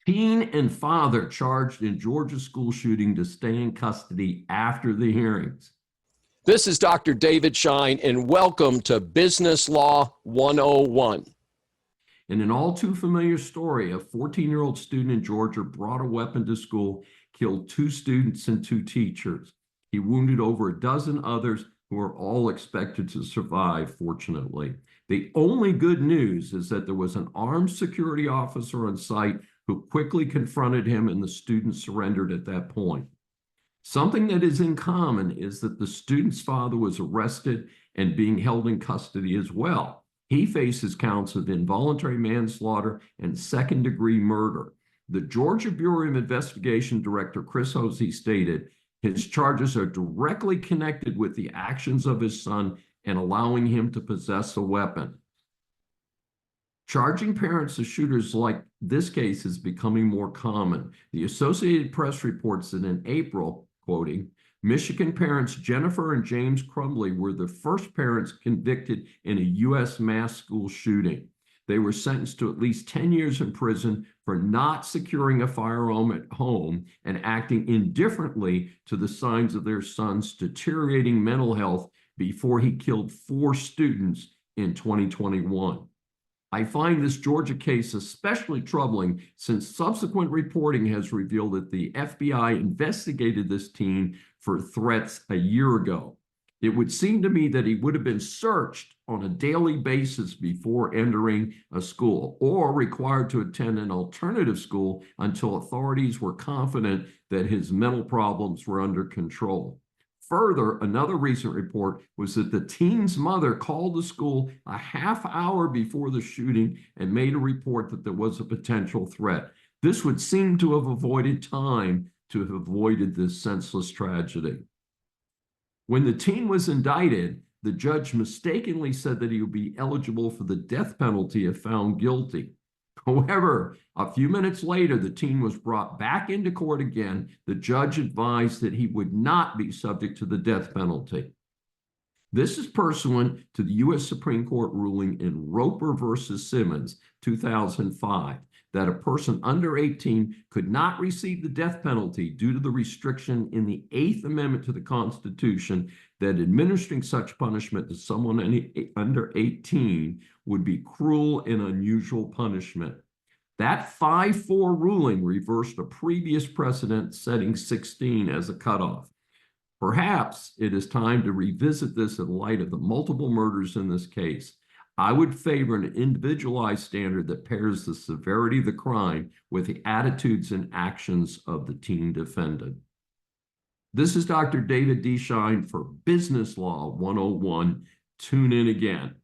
Teen and father charged in Georgia school shooting to stay in custody after the hearings. This is Dr. David Shine, and welcome to Business Law 101. In an all too familiar story, a 14-year-old student in Georgia brought a weapon to school, killed 2 students and 2 teachers. He wounded over a dozen others who are all expected to survive, fortunately. The only good news is that there was an armed security officer on site who quickly confronted him, and the student surrendered at that point. Something that is in common is that the student's father was arrested and being held in custody as well. He faces counts of involuntary manslaughter and second-degree murder. The Georgia Bureau of Investigation Director Chris Hosey stated his charges are directly connected with the actions of his son and allowing him to possess a weapon. Charging parents of shooters like this case is becoming more common. The Associated Press reports that in April, quoting, Michigan parents Jennifer and James Crumbley were the first parents convicted in a U.S. mass school shooting. They were sentenced to at least 10 years in prison for not securing a firearm at home and acting indifferently to the signs of their son's deteriorating mental health before he killed 4 students in 2021. I find this Georgia case especially troubling since subsequent reporting has revealed that the FBI investigated this teen for threats a year ago. It would seem to me that he would have been searched on a daily basis before entering a school or required to attend an alternative school until authorities were confident that his mental problems were under control. Further, another recent report was that the teen's mother called the school a half hour before the shooting and made a report that there was a potential threat. This would seem to have avoided time to have avoided this senseless tragedy. When the teen was indicted, the judge mistakenly said that he would be eligible for the death penalty if found guilty. However, a few minutes later, the teen was brought back into court again. The judge advised that he would not be subject to the death penalty. This is pursuant to the U.S. Supreme Court ruling in Roper versus Simmons, 2005, that a person under 18 could not receive the death penalty due to the restriction in the 8th Amendment to the Constitution that administering such punishment to someone under 18 would be cruel and unusual punishment. That 5-4 ruling reversed a previous precedent setting 16 as a cutoff. Perhaps it is time to revisit this in light of the multiple murders in this case. I would favor an individualized standard that pairs the severity of the crime with the attitudes and actions of the teen defendant. This is Dr. David D. Shine for Business Law 101. Tune in again.